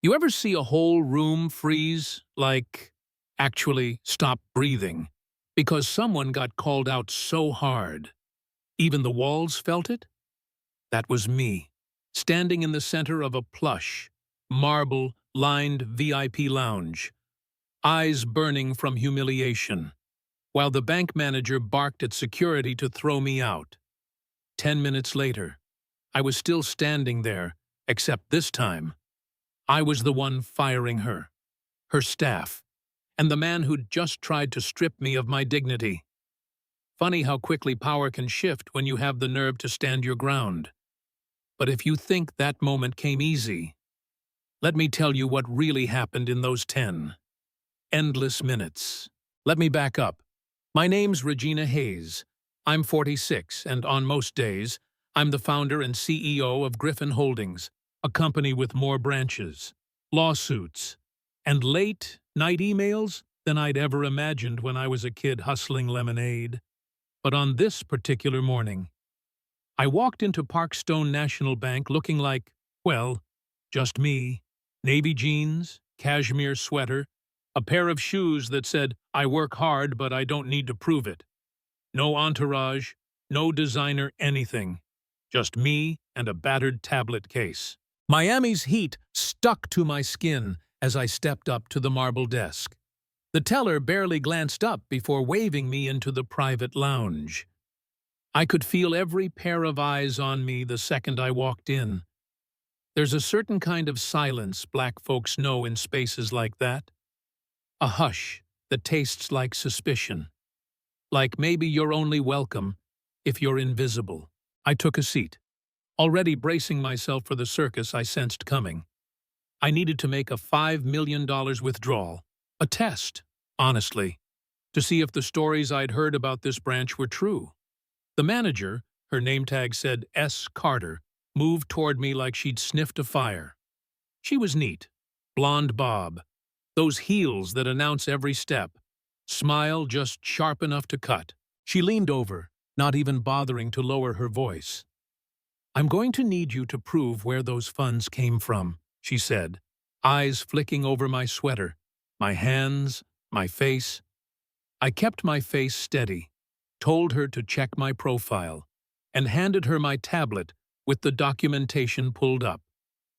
You ever see a whole room freeze, like actually stop breathing, because someone got called out so hard? Even the walls felt it? That was me, standing in the center of a plush, marble-lined VIP lounge, eyes burning from humiliation, while the bank manager barked at security to throw me out. 10 minutes later, I was still standing there, except this time, I was the one firing her, her staff, and the man who'd just tried to strip me of my dignity. Funny how quickly power can shift when you have the nerve to stand your ground. But if you think that moment came easy, let me tell you what really happened in those 10 endless minutes. Let me back up. My name's Regina Hayes. I'm 46, and on most days, I'm the founder and CEO of Griffin Holdings, a company with more branches, lawsuits, and late-night emails than I'd ever imagined when I was a kid hustling lemonade. But on this particular morning, I walked into Parkstone National Bank looking like, well, just me. Navy jeans, cashmere sweater, a pair of shoes that said, "I work hard, but I don't need to prove it." No entourage, no designer anything. Just me and a battered tablet case. Miami's heat stuck to my skin as I stepped up to the marble desk. The teller barely glanced up before waving me into the private lounge. I could feel every pair of eyes on me the second I walked in. There's a certain kind of silence black folks know in spaces like that. A hush that tastes like suspicion. Like maybe you're only welcome if you're invisible. I took a seat. Already bracing myself for the circus I sensed coming. I needed to make a $5 million withdrawal. A test, honestly, to see if the stories I'd heard about this branch were true. The manager, her name tag said S. Carter, moved toward me like she'd sniffed a fire. She was neat, blonde bob, those heels that announce every step, smile just sharp enough to cut. She leaned over, not even bothering to lower her voice. "I'm going to need you to prove where those funds came from," she said, eyes flicking over my sweater, my hands, my face. I kept my face steady, told her to check my profile, and handed her my tablet with the documentation pulled up,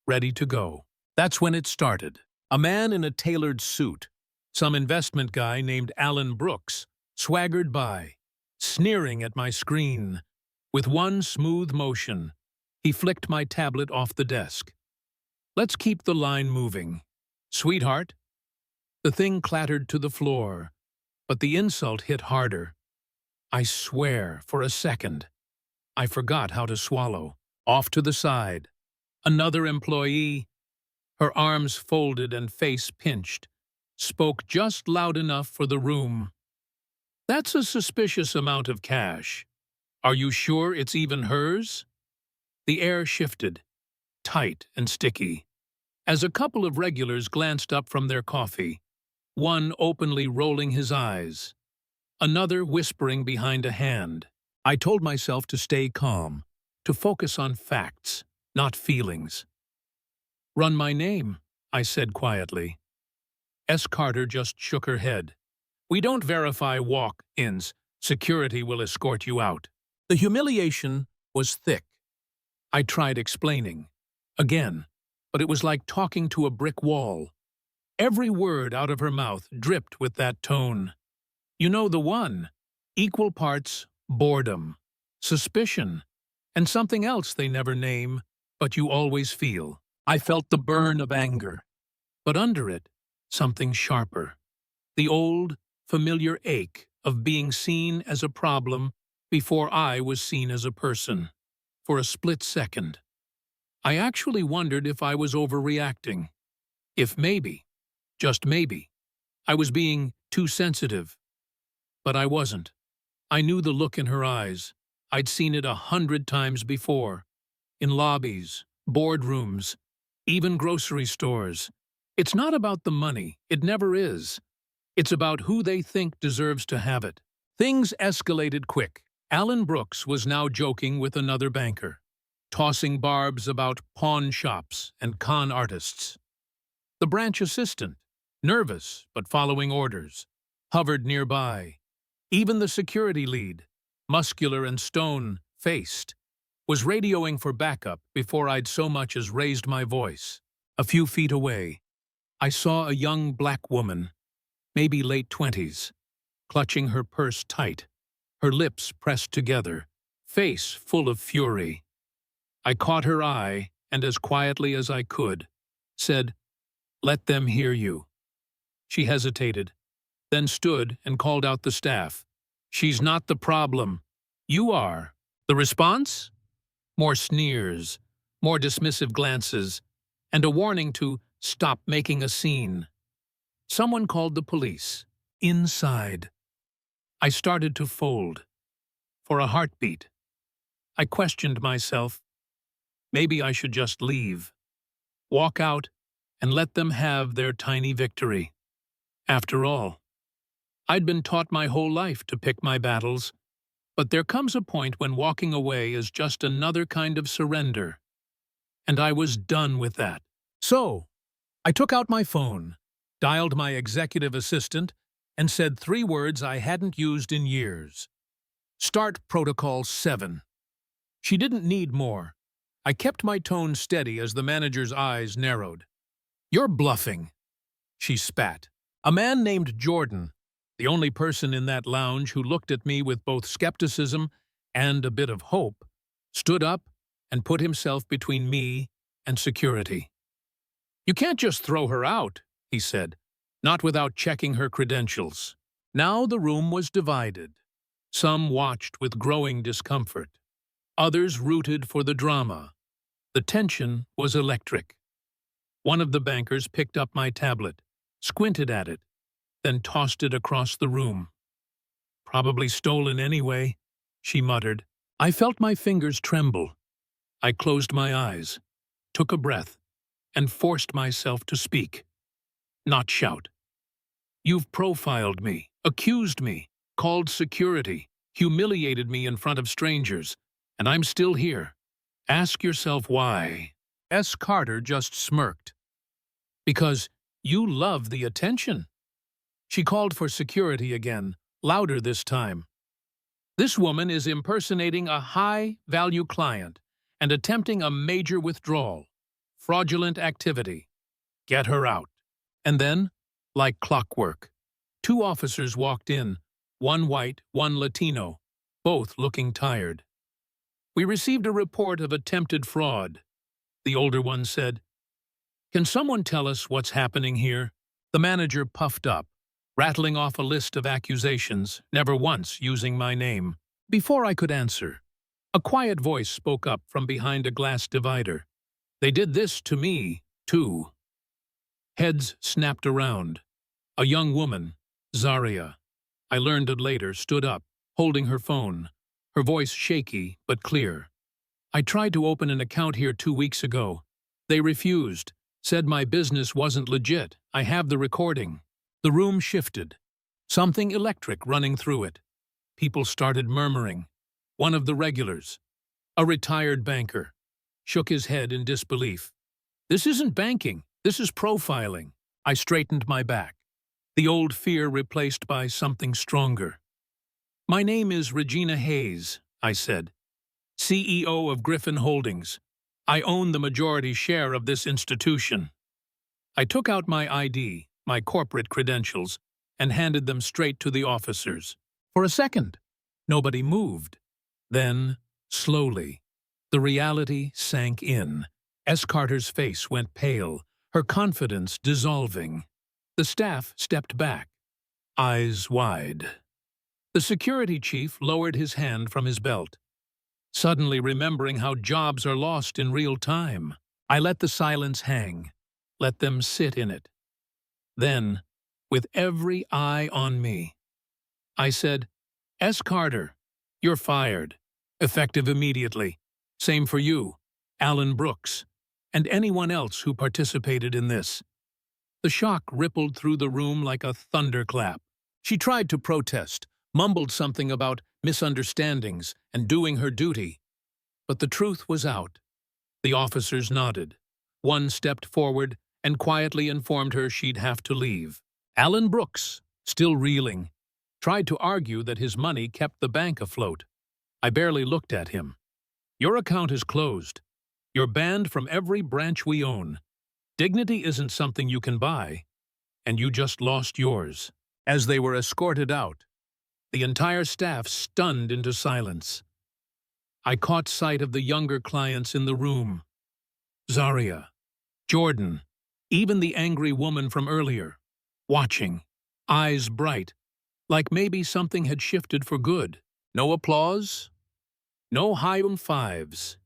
ready to go. That's when it started. A man in a tailored suit, some investment guy named Alan Brooks, swaggered by, sneering at my screen. With one smooth motion, he flicked my tablet off the desk. "Let's keep the line moving. Sweetheart." The thing clattered to the floor, but the insult hit harder. I swear, for a second, I forgot how to swallow. Off to the side. Another employee, her arms folded and face pinched, spoke just loud enough for the room. "That's a suspicious amount of cash. Are you sure it's even hers?" The air shifted, tight and sticky, as a couple of regulars glanced up from their coffee, one openly rolling his eyes, another whispering behind a hand. I told myself to stay calm, to focus on facts, not feelings. "Run my name," I said quietly. S. Carter just shook her head. "We don't verify walk-ins. Security will escort you out." The humiliation was thick. I tried explaining. Again, but it was like talking to a brick wall. Every word out of her mouth dripped with that tone. You know the one. Equal parts boredom, suspicion, and something else they never name, but you always feel. I felt the burn of anger. But under it, something sharper. The old, familiar ache of being seen as a problem before I was seen as a person. For a split second, I actually wondered if I was overreacting. If maybe, just maybe, I was being too sensitive. But I wasn't. I knew the look in her eyes. I'd seen it 100 times before. In lobbies, boardrooms, even grocery stores. It's not about the money. It never is. It's about who they think deserves to have it. Things escalated quick. Alan Brooks was now joking with another banker, tossing barbs about pawn shops and con artists. The branch assistant, nervous but following orders, hovered nearby. Even the security lead, muscular and stone-faced, was radioing for backup before I'd so much as raised my voice. A few feet away, I saw a young black woman, maybe late 20s, clutching her purse tight, her lips pressed together, face full of fury. I caught her eye and, as quietly as I could, said, "Let them hear you." She hesitated, then stood and called out the staff. "She's not the problem. You are." The response? More sneers, more dismissive glances, and a warning to stop making a scene. Someone called the police. Inside. I started to fold. For a heartbeat. I questioned myself. Maybe I should just leave. Walk out and let them have their tiny victory. After all, I'd been taught my whole life to pick my battles, but there comes a point when walking away is just another kind of surrender. And I was done with that. So, I took out my phone, dialed my executive assistant, and said 3 words I hadn't used in years. "Start Protocol 7. She didn't need more. I kept my tone steady as the manager's eyes narrowed. "You're bluffing," she spat. A man named Jordan, the only person in that lounge who looked at me with both skepticism and a bit of hope, stood up and put himself between me and security. "You can't just throw her out," he said, "not without checking her credentials." Now the room was divided. Some watched with growing discomfort. Others rooted for the drama. The tension was electric. One of the bankers picked up my tablet, squinted at it, then tossed it across the room. "Probably stolen anyway," she muttered. I felt my fingers tremble. I closed my eyes, took a breath, and forced myself to speak, not shout. "You've profiled me, accused me, called security, humiliated me in front of strangers, and I'm still here. Ask yourself why." S. Carter just smirked. "Because you love the attention." She called for security again, louder this time. "This woman is impersonating a high-value client and attempting a major withdrawal. Fraudulent activity. Get her out." And then, like clockwork, 2 officers walked in, one white, one Latino, both looking tired. "We received a report of attempted fraud," the older one said. "Can someone tell us what's happening here?" The manager puffed up, rattling off a list of accusations, never once using my name. Before I could answer, a quiet voice spoke up from behind a glass divider. "They did this to me, too." Heads snapped around. A young woman, Zaria, I learned it later, stood up, holding her phone, her voice shaky but clear. "I tried to open an account here 2 weeks ago. They refused, said my business wasn't legit. I have the recording." The room shifted, something electric running through it. People started murmuring. One of the regulars, a retired banker, shook his head in disbelief. "This isn't banking, this is profiling." I straightened my back, the old fear replaced by something stronger. "My name is Regina Hayes," I said, "CEO of Griffin Holdings. I own the majority share of this institution." I took out my ID, my corporate credentials, and handed them straight to the officers. For a second, nobody moved. Then, slowly, the reality sank in. S. Carter's face went pale, her confidence dissolving. The staff stepped back, eyes wide. The security chief lowered his hand from his belt, suddenly remembering how jobs are lost in real time. I let the silence hang, let them sit in it. Then, with every eye on me, I said, "S. Carter, you're fired, effective immediately. Same for you, Alan Brooks, and anyone else who participated in this." The shock rippled through the room like a thunderclap. She tried to protest, mumbled something about misunderstandings and doing her duty. But the truth was out. The officers nodded. One stepped forward and quietly informed her she'd have to leave. Alan Brooks, still reeling, tried to argue that his money kept the bank afloat. I barely looked at him. Your account is closed. You're banned from every branch we own. Dignity isn't something you can buy, and you just lost yours. As they were escorted out, the entire staff stunned into silence. I caught sight of the younger clients in the room. Zaria, Jordan, even the angry woman from earlier, watching, eyes bright, like maybe something had shifted for good. No applause, no high fives,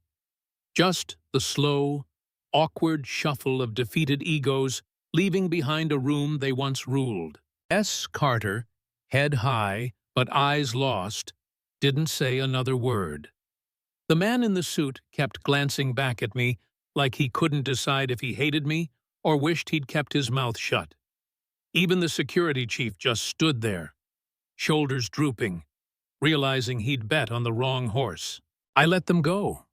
just the slow, awkward shuffle of defeated egos leaving behind a room they once ruled. S. Carter, head high but eyes lost, didn't say another word. The man in the suit kept glancing back at me like he couldn't decide if he hated me or wished he'd kept his mouth shut. Even the security chief just stood there, shoulders drooping, realizing he'd bet on the wrong horse. I let them go.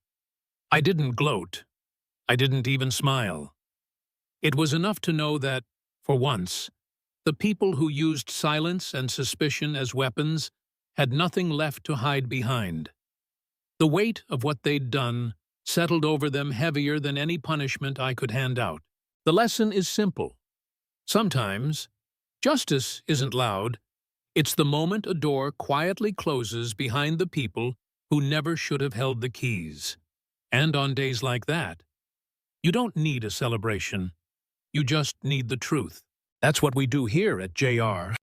I didn't gloat. I didn't even smile. It was enough to know that, for once, the people who used silence and suspicion as weapons had nothing left to hide behind. The weight of what they'd done settled over them heavier than any punishment I could hand out. The lesson is simple. Sometimes, justice isn't loud. It's the moment a door quietly closes behind the people who never should have held the keys. And on days like that, you don't need a celebration. You just need the truth. That's what we do here at JR.